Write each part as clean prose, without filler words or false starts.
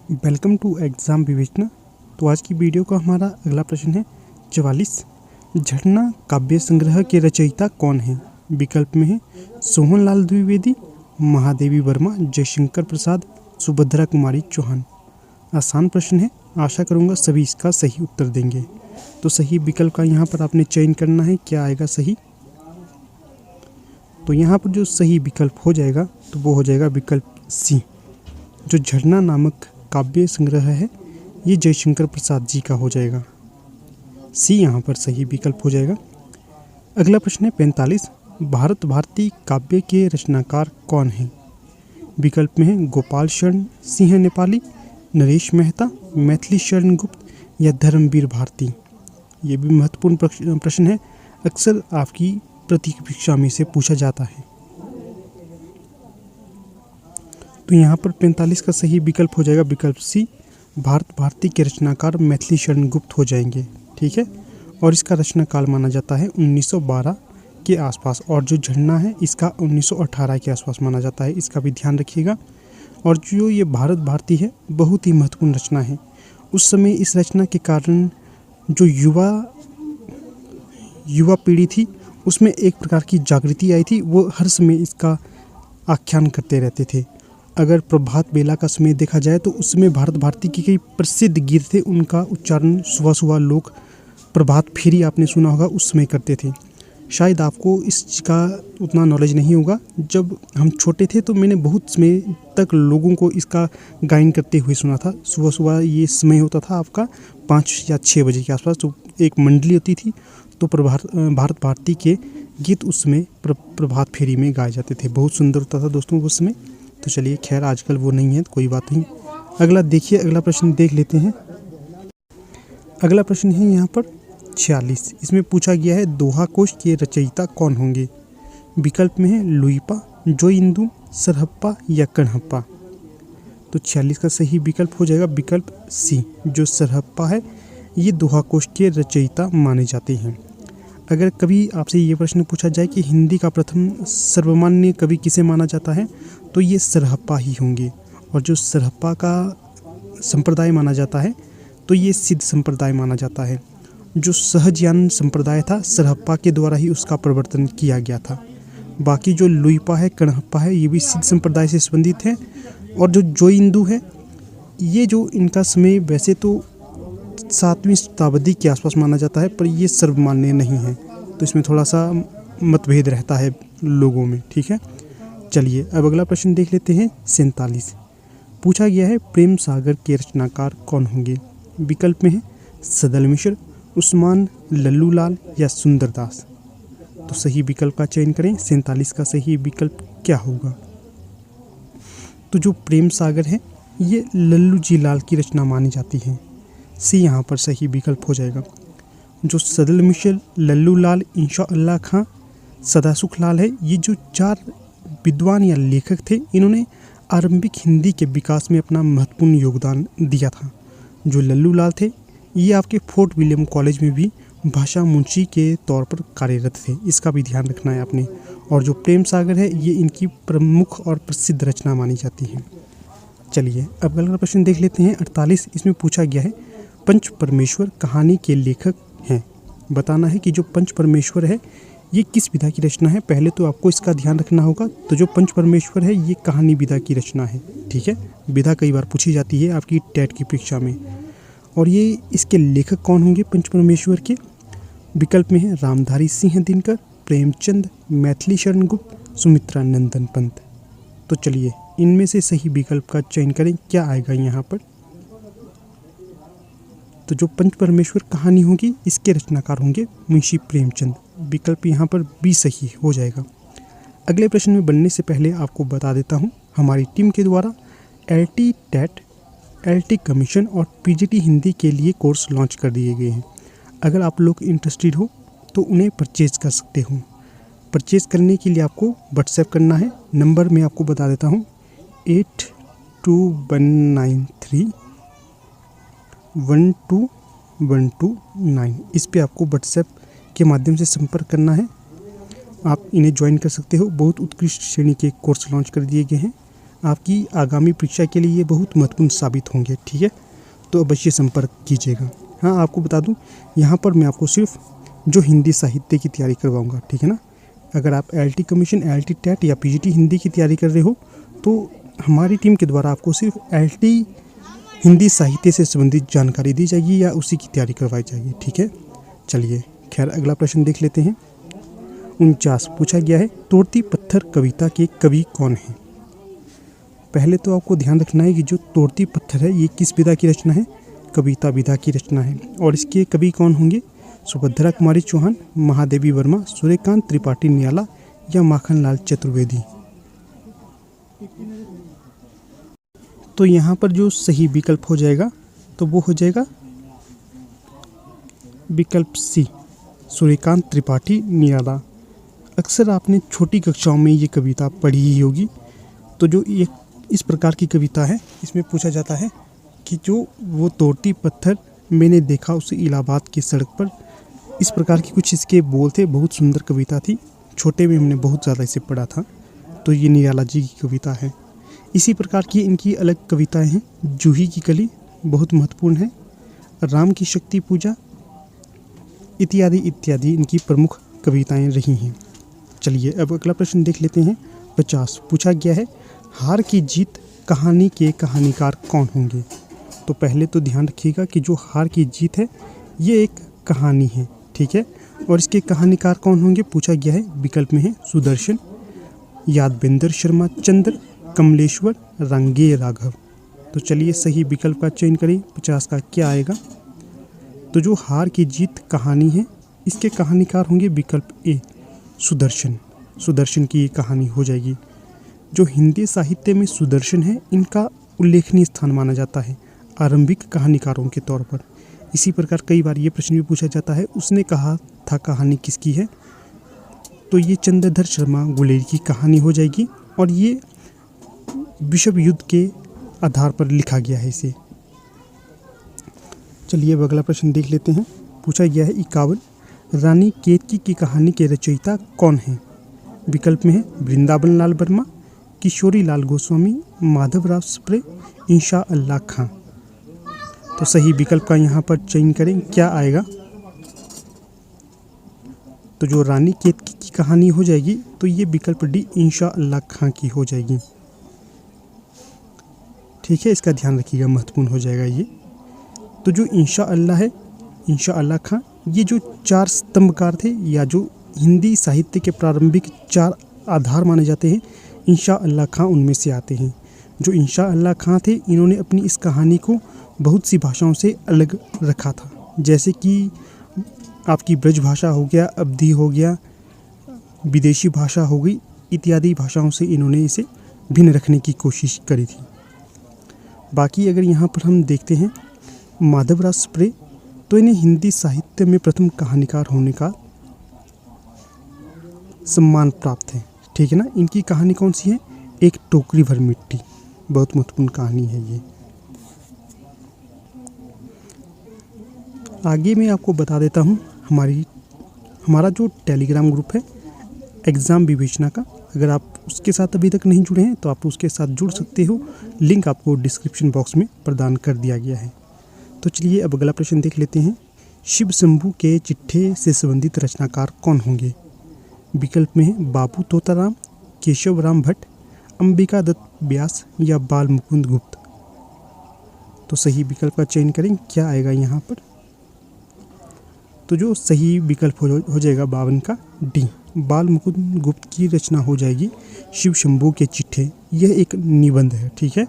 Welcome to exam विवेचना। तो आज की वीडियो का हमारा अगला प्रश्न है 44। झरना काव्य संग्रह के रचयिता कौन है? विकल्प में है सोहनलाल द्विवेदी, महादेवी वर्मा, जयशंकर प्रसाद, सुभद्रा कुमारी चौहान। आसान प्रश्न है, आशा करूँगा सभी इसका सही उत्तर देंगे। तो सही विकल्प का यहाँ पर आपने चयन करना है, क्या आएगा सही। तो यहाँ पर जो सही विकल्प हो जाएगा तो वो हो जाएगा विकल्प सी। जो झरना नामक काव्य संग्रह है ये जयशंकर प्रसाद जी का हो जाएगा। सी यहाँ पर सही विकल्प हो जाएगा। अगला प्रश्न है 45। भारत भारती काव्य के रचनाकार कौन हैं? विकल्प में है गोपाल शरण सिंह नेपाली, नरेश मेहता, मैथिली शरण गुप्त या धर्मवीर भारती। ये भी महत्वपूर्ण प्रश्न है, अक्सर आपकी परीक्षा में से पूछा जाता है। तो यहाँ पर 45 का सही विकल्प हो जाएगा विकल्प सी। भारत भारती के रचनाकार मैथिली शरण गुप्त हो जाएंगे, ठीक है। और इसका रचना काल माना जाता है 1912 के आसपास, और जो झरना है इसका 1918 के आसपास माना जाता है, इसका भी ध्यान रखिएगा। और जो ये भारत भारती है बहुत ही महत्वपूर्ण रचना है। उस समय इस रचना के कारण जो युवा पीढ़ी थी उसमें एक प्रकार की जागृति आई थी। वो हर समय इसका आख्यान करते रहते थे। अगर प्रभात बेला का समय देखा जाए तो उसमें भारत भारती की कई प्रसिद्ध गीत थे, उनका उच्चारण सुबह सुबह लोग प्रभात फेरी आपने सुना होगा उस समय करते थे। शायद आपको इस का उतना नॉलेज नहीं होगा। जब हम छोटे थे तो मैंने बहुत समय तक लोगों को इसका गायन करते हुए सुना था। सुबह सुबह ये समय होता था आपका 5 या 6 बजे के आसपास, तो एक मंडली होती थी, तो भारत भारती के गीत उस समय प्रभात फेरी में गाए जाते थे। बहुत सुंदर होता था दोस्तों उस समय। तो चलिए खैर आजकल वो नहीं है, कोई बात नहीं। अगला देखिए, अगला प्रश्न देख लेते हैं। अगला प्रश्न है यहाँ पर 46। इसमें पूछा गया है दोहा कोश के रचयिता कौन होंगे? विकल्प में है लुइपा, जोइंदू, सरहप्पा या कणहप्पा। तो 46 का सही विकल्प हो जाएगा विकल्प सी। जो सरहप्पा है ये दोहा कोश के रचयिता माने जाते हैं। अगर कभी आपसे ये प्रश्न पूछा जाए कि हिंदी का प्रथम सर्वमान्य कवि किसे माना जाता है, तो ये सरहप्पा ही होंगे। और जो सरहप्पा का संप्रदाय माना जाता है तो ये सिद्ध संप्रदाय माना जाता है। जो सहजयान संप्रदाय था सरहप्पा के द्वारा ही उसका प्रवर्तन किया गया था। बाकी जो लुइपा है, कणहप्पा है, ये भी सिद्ध संप्रदाय से संबंधित है। और जो जोइंदू है ये जो इनका समय वैसे तो 7वीं शताब्दी के आसपास माना जाता है, पर ये सर्वमान्य नहीं है, तो इसमें थोड़ा सा मतभेद रहता है लोगों में, ठीक है। चलिए अब अगला प्रश्न देख लेते हैं 47। पूछा गया है प्रेम सागर के रचनाकार कौन होंगे? विकल्प में है सदल मिश्र, उस्मान, लल्लू लाल या सुंदरदास। तो सही विकल्प का चयन करें। 47 का सही विकल्प क्या होगा? तो जो प्रेम सागर है ये लल्लू जी लाल की रचना मानी जाती है। सी यहाँ पर सही विकल्प हो जाएगा। जो सदल मिश्र, लल्लू लाल, इंशाअल्लाह खां, सदासुख लाल है, ये जो 4 विद्वान या लेखक थे, इन्होंने आरंभिक हिंदी के विकास में अपना महत्वपूर्ण योगदान दिया था। जो लल्लू लाल थे ये आपके फोर्ट विलियम कॉलेज में भी भाषा मुंशी के तौर पर कार्यरत थे, इसका भी ध्यान रखना है आपने। और जो प्रेम सागर है ये इनकी प्रमुख और प्रसिद्ध रचना मानी जाती है। चलिए अब अगला प्रश्न देख लेते हैं 48। इसमें पूछा गया है पंच परमेश्वर कहानी के लेखक हैं। बताना है कि जो पंच परमेश्वर है ये किस विधा की रचना है। पहले तो आपको इसका ध्यान रखना होगा। तो जो पंच परमेश्वर है ये कहानी विधा की रचना है, ठीक है। विधा कई बार पूछी जाती है आपकी टेट की परीक्षा में। और ये इसके लेखक कौन होंगे पंच परमेश्वर के? विकल्प में है रामधारी सिंह दिनकर, प्रेमचंद, मैथिली शरण गुप्त, सुमित्रा नंदन पंत। तो चलिए इनमें से सही विकल्प का चयन करें, क्या आएगा यहाँ पर? तो जो पंच परमेश्वर कहानी होगी इसके रचनाकार होंगे मुंशी प्रेमचंद। विकल्प यहाँ पर बी सही हो जाएगा। अगले प्रश्न में बनने से पहले आपको बता देता हूँ हमारी टीम के द्वारा LT टेट, LT कमीशन और PGT हिंदी के लिए कोर्स लॉन्च कर दिए गए हैं। अगर आप लोग इंटरेस्टेड हो तो उन्हें परचेज कर सकते हो। परचेज करने के लिए आपको व्हाट्सएप करना है। नंबर मैं आपको बता देता हूँ 8219312129। इस पे आपको व्हाट्सएप के माध्यम से संपर्क करना है। आप इन्हें ज्वाइन कर सकते हो। बहुत उत्कृष्ट श्रेणी के कोर्स लॉन्च कर दिए गए हैं। आपकी आगामी परीक्षा के लिए ये बहुत महत्वपूर्ण साबित होंगे। ठीक है, तो अवश्य संपर्क कीजिएगा। हाँ, आपको बता दूं, यहाँ पर मैं आपको सिर्फ जो हिंदी साहित्य की तैयारी करवाऊँगा। ठीक है ना। अगर आप एलटी कमीशन, एलटी टेट या पीजीटी हिंदी की तैयारी कर रहे हो तो हमारी टीम के द्वारा आपको सिर्फ एलटी हिंदी साहित्य से संबंधित जानकारी दी जाएगी या उसी की तैयारी करवाई जाएगी। ठीक है, चलिए खैर अगला प्रश्न देख लेते हैं। 49 पूछा गया है, तोड़ती पत्थर कविता के कवि कौन हैं? पहले तो आपको ध्यान रखना है कि जो तोड़ती पत्थर है ये किस विधा की रचना है? कविता विधा की रचना है। और इसके कवि कौन होंगे? सुभद्रा कुमारी चौहान, महादेवी वर्मा, सूर्यकांत त्रिपाठी निराला या माखनलाल चतुर्वेदी। तो यहाँ पर जो सही विकल्प हो जाएगा तो वो हो जाएगा विकल्प सी, सूर्यकांत त्रिपाठी निराला। अक्सर आपने छोटी कक्षाओं में ये कविता पढ़ी ही होगी। तो जो ये इस प्रकार की कविता है, इसमें पूछा जाता है कि जो वो तोड़ती पत्थर मैंने देखा उसे इलाहाबाद की सड़क पर, इस प्रकार की कुछ इसके बोल थे। बहुत सुंदर कविता थी, छोटे में हमने बहुत ज़्यादा इसे पढ़ा था। तो ये निराला जी की कविता है। इसी प्रकार की इनकी अलग कविताएं हैं। जूही की कली बहुत महत्वपूर्ण है, राम की शक्ति पूजा इत्यादि इत्यादि इनकी प्रमुख कविताएं रही हैं। चलिए अब अगला प्रश्न देख लेते हैं। 50 पूछा गया है, हार की जीत कहानी के कहानीकार कौन होंगे? तो पहले तो ध्यान रखिएगा कि जो हार की जीत है ये एक कहानी है। ठीक है, और इसके कहानीकार कौन होंगे पूछा गया है। विकल्प में है सुदर्शन, यादवेंद्र शर्मा चंद्र, कमलेश्वर, रंगे राघव। तो चलिए सही विकल्प का चयन करें। 50 का क्या आएगा? तो जो हार की जीत कहानी है इसके कहानीकार होंगे विकल्प ए, सुदर्शन। सुदर्शन की ये कहानी हो जाएगी। जो हिंदी साहित्य में सुदर्शन है इनका उल्लेखनीय स्थान माना जाता है आरंभिक कहानीकारों के तौर पर। इसी प्रकार कई बार ये प्रश्न भी पूछा जाता है, उसने कहा था कहानी किसकी है? तो ये चंद्रधर शर्मा गुलेरी की कहानी हो जाएगी और ये विश्व युद्ध के आधार पर लिखा गया है इसे। चलिए अब अगला प्रश्न देख लेते हैं। पूछा गया है 51, रानी केतकी की कहानी के रचयिता कौन हैं? विकल्प में है वृंदावन लाल वर्मा, किशोरी लाल गोस्वामी, माधवराव सप्रे, इंशा अल्लाह खां। तो सही विकल्प का यहाँ पर चयन करें, क्या आएगा? तो जो रानी केतकी की कहानी हो जाएगी तो ये विकल्प डी, इंशा अल्लाह खां की हो जाएगी। ठीक है, इसका ध्यान रखिएगा, महत्वपूर्ण हो जाएगा ये। तो जो इंशा अल्लाह है, इंशा अल्लाह खां, ये जो 4 स्तंभकार थे या जो हिंदी साहित्य के प्रारंभिक 4 आधार माने जाते हैं, इंशा अल्लाह खां उनमें से आते हैं। जो इंशा अल्लाह खां थे इन्होंने अपनी इस कहानी को बहुत सी भाषाओं से अलग रखा था, जैसे कि आपकी ब्रज भाषा हो गया, अवधी हो गया, विदेशी भाषा हो गई, इत्यादि भाषाओं से इन्होंने इसे भिन्न रखने की कोशिश करी थी। बाकी अगर यहाँ पर हम देखते हैं माधवराव सप्रे, तो इन्हें हिंदी साहित्य में प्रथम कहानीकार होने का सम्मान प्राप्त है। ठीक है ना। इनकी कहानी कौन सी है? एक टोकरी भर मिट्टी, बहुत महत्वपूर्ण कहानी है ये। आगे मैं आपको बता देता हूँ हमारा जो टेलीग्राम ग्रुप है एग्ज़ाम विवेचना का, अगर आप उसके साथ अभी तक नहीं जुड़े हैं तो आप उसके साथ जुड़ सकते हो। लिंक आपको डिस्क्रिप्शन बॉक्स में प्रदान कर दिया गया है। तो चलिए अब अगला प्रश्न देख लेते हैं। शिव शंभू के चिट्ठे से संबंधित रचनाकार कौन होंगे? विकल्प में है बाबू तोताराम, केशव राम भट्ट, अंबिका दत्त व्यास या बाल मुकुंद गुप्त। तो सही विकल्प का चयन करें, क्या आएगा यहाँ पर? तो जो सही विकल्प हो जाएगा 52 का डी, बाल मुकुंद गुप्त की रचना हो जाएगी शिव शंभू के चिट्ठे। यह एक निबंध है। ठीक है,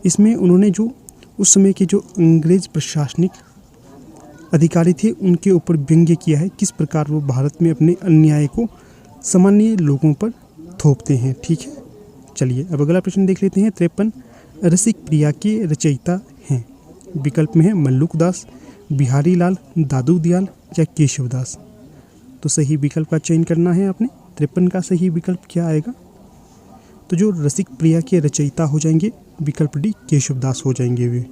इसमें उन्होंने जो उस समय के जो अंग्रेज प्रशासनिक अधिकारी थे उनके ऊपर व्यंग्य किया है, किस प्रकार वो भारत में अपने अन्याय को सामान्य लोगों पर थोपते हैं। ठीक है, चलिए अब अगला प्रश्न देख लेते हैं। 53, रसिक प्रिया के रचयिता हैं? विकल्प में है मल्लुक दास, बिहारी लाल, दादू दयाल या केशव दास। तो सही विकल्प का चयन करना है आपने। 53 का सही विकल्प क्या आएगा? तो जो रसिक प्रिया के रचयिता हो जाएंगे विकल्प डी, केशव दास हो जाएंगे वे।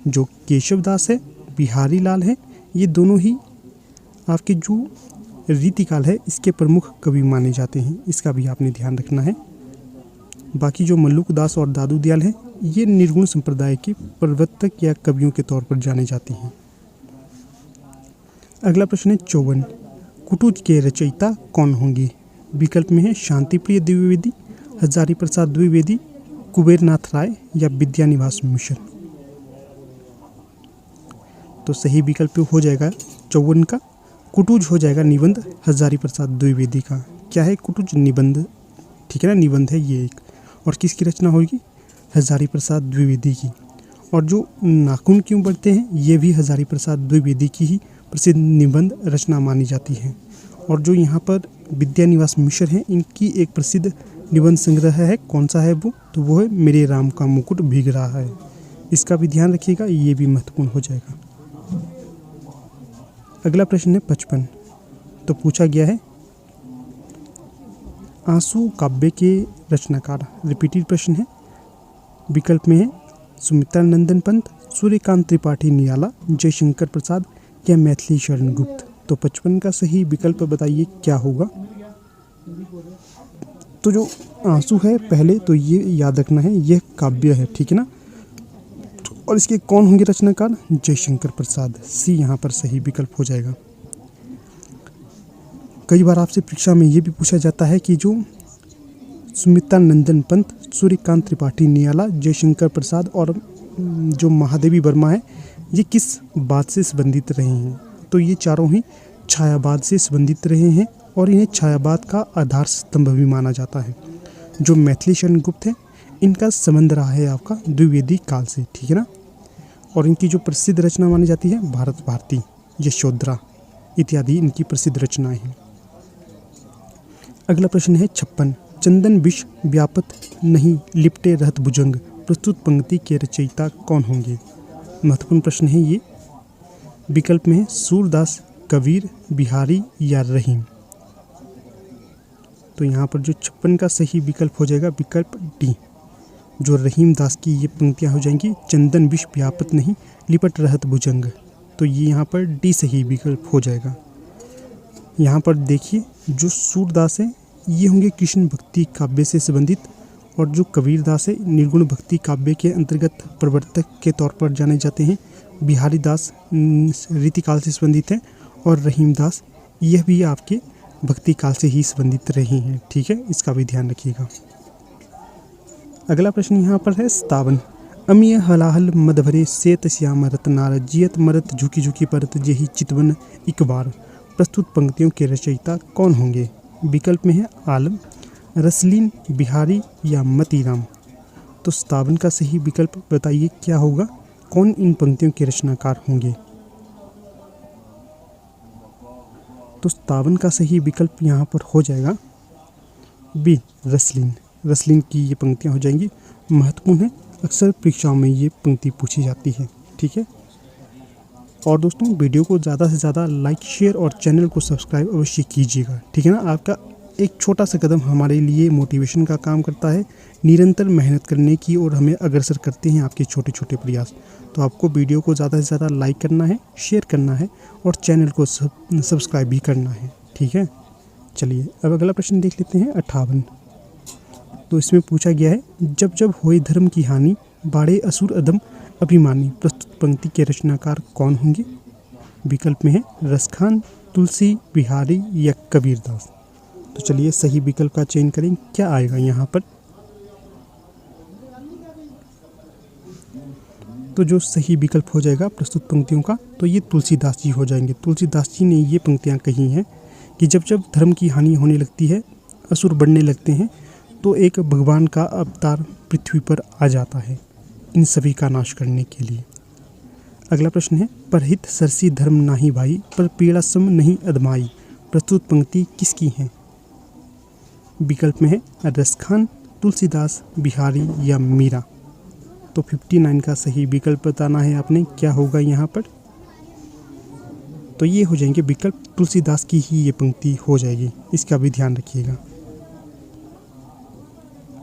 जो केशव दास है, बिहारी लाल है, ये दोनों ही आपके जो रीतिकाल है इसके प्रमुख कवि माने जाते हैं। इसका भी आपने ध्यान रखना है। बाकी जो मल्लुक दास और दादू दयाल हैं ये निर्गुण संप्रदाय के प्रवर्तक या कवियों के तौर पर जाने जाते हैं। अगला प्रश्न है 54। कुटुज के रचयिता कौन होंगे? विकल्प में है शांतिप्रिय द्विवेदी, हजारी प्रसाद द्विवेदी, कुबेरनाथ राय या विद्यानिवास मिश्र। तो सही विकल्प हो जाएगा 54 का कुटुज हो जाएगा निबंध हजारी प्रसाद द्विवेदी का। क्या है कुटुज? निबंध, ठीक है ना, निबंध है ये एक। और किसकी रचना होगी? हजारी प्रसाद द्विवेदी की। और जो नाखून क्यों बढ़ते हैं ये भी हजारी प्रसाद द्विवेदी की ही प्रसिद्ध निबंध रचना मानी जाती है। और जो यहाँ पर विद्यानिवास मिश्र हैं इनकी एक प्रसिद्ध निबंध संग्रह है, कौन सा है वो? तो वो है मेरे राम का मुकुट भीग रहा है। इसका भी ध्यान रखिएगा, ये भी महत्वपूर्ण हो जाएगा। अगला प्रश्न है 55। तो पूछा गया है आंसू काव्य के रचनाकार। रिपीटेड प्रश्न है। विकल्प में है सुमित्रा नंदन पंत, सूर्यकांत त्रिपाठी निराला, जयशंकर प्रसाद या मैथिली शरण गुप्त। तो 55 का सही विकल्प बताइए क्या होगा? तो जो आंसू है पहले तो ये याद रखना है, यह काव्य है, ठीक है ना। और इसके कौन होंगे रचनाकार? जयशंकर प्रसाद। सी यहाँ पर सही विकल्प हो जाएगा। कई बार आपसे परीक्षा में ये भी पूछा जाता है कि जो सुमित्रा नंदन पंत, सूर्यकांत त्रिपाठी निराला, जयशंकर प्रसाद और जो महादेवी वर्मा है ये किस बात से संबंधित रहे हैं? तो ये चारों ही छायावाद से संबंधित रहे हैं और इन्हें छायावाद का आधार स्तंभ भी माना जाता है। जो मैथिली शरण गुप्त है इनका संबंध रहा है आपका द्विवेदी काल से, ठीक है ना। और इनकी जो प्रसिद्ध रचना मानी जाती है भारत भारती, यशोधरा इत्यादि इनकी प्रसिद्ध रचनाएं हैं। अगला प्रश्न है 56। चंदन विष व्यापत नहीं लिपटे रहत भुजंग प्रस्तुत पंक्ति के रचयिता कौन होंगे? महत्वपूर्ण प्रश्न है ये। विकल्प में है सूरदास, कबीर, बिहारी या रहीम। तो यहाँ पर जो 56 का सही विकल्प हो जाएगा विकल्प डी। जो रहीम दास की ये पंक्तियाँ हो जाएंगी, चंदन विष व्यापत नहीं लिपट रहत भुजंग। तो ये यहाँ पर डी सही विकल्प हो जाएगा। यहाँ पर देखिए जो सूरदास है ये होंगे कृष्ण भक्ति काव्य से संबंधित, और जो कबीर दास है निर्गुण भक्ति काव्य के अंतर्गत प्रवर्तक के तौर पर जाने जाते हैं। बिहारी दास रीतिकाल से संबंधित हैं और रहीम दास यह भी आपके भक्ति काल से ही संबंधित रहे हैं, ठीक है, इसका भी ध्यान रखिएगा। अगला प्रश्न यहाँ पर है 57। अमीय हलाहल मदभरे सेत श्याम रतनार जियत मरत झुकी झुकी परत जेही चितवन एक बार। प्रस्तुत पंक्तियों के रचयिता कौन होंगे? विकल्प में है आलम, रसलीन, बिहारी या मतीराम। तो 57 का सही विकल्प बताइए क्या होगा? कौन इन पंक्तियों के रचनाकार होंगे? तो 57 का सही विकल्प यहाँ पर हो जाएगा बी, रसलीन। रसलीन की ये पंक्तियाँ हो जाएंगी, महत्वपूर्ण है, अक्सर परीक्षाओं में ये पंक्ति पूछी जाती है, ठीक है। और दोस्तों वीडियो को ज़्यादा से ज़्यादा लाइक, शेयर और चैनल को सब्सक्राइब अवश्य कीजिएगा, ठीक है ना। आपका एक छोटा सा कदम हमारे लिए मोटिवेशन का काम करता है, निरंतर मेहनत करने की और हमें अग्रसर करते हैं आपके छोटे छोटे प्रयास। तो आपको वीडियो को ज़्यादा से ज़्यादा लाइक करना है, शेयर करना है और चैनल को सब्सक्राइब भी करना है, ठीक है। चलिए अब अगला प्रश्न देख लेते हैं 58। तो इसमें पूछा गया है जब जब होए धर्म की हानि बाड़े असुर अधम अभिमानी। प्रस्तुत पंक्ति के रचनाकार कौन होंगे? विकल्प में है रसखान, तुलसी, बिहारी या कबीर दास। तो चलिए सही विकल्प का चयन करें, क्या आएगा यहाँ पर? तो जो सही विकल्प हो जाएगा प्रस्तुत पंक्तियों का, तो ये तुलसीदास जी हो जाएंगे। तुलसीदास जी ने ये पंक्तियाँ कही हैं कि जब जब धर्म की हानि होने लगती है, असुर बढ़ने लगते हैं, तो एक भगवान का अवतार पृथ्वी पर आ जाता है इन सभी का नाश करने के लिए। अगला प्रश्न है परहित सरसी धर्म नाही भाई पर पीड़ा सम नहीं अदमाई। प्रस्तुत पंक्ति किसकी है? विकल्प में है रसखान, तुलसीदास, बिहारी या मीरा। तो 59 का सही विकल्प बताना है आपने, क्या होगा यहाँ पर? तो ये हो जाएंगे विकल्प तुलसीदास की ही ये पंक्ति हो जाएगी, इसका भी ध्यान रखिएगा।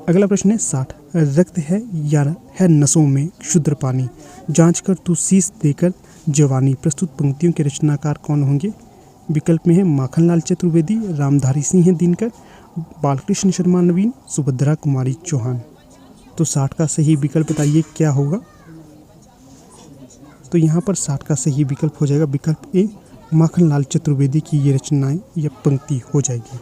अगला प्रश्न है 60। रक्त है या है नसों में क्षुद्र पानी, जांच कर तू शीश देकर जवानी। प्रस्तुत पंक्तियों के रचनाकार कौन होंगे? विकल्प में है माखनलाल चतुर्वेदी, रामधारी सिंह दिनकर, बालकृष्ण शर्मा नवीन, सुभद्रा कुमारी चौहान। तो 60 का सही विकल्प बताइए क्या होगा। तो यहाँ पर 60 का सही विकल्प हो जाएगा विकल्प ए, माखनलाल चतुर्वेदी की ये रचनाएं या पंक्ति हो जाएगी।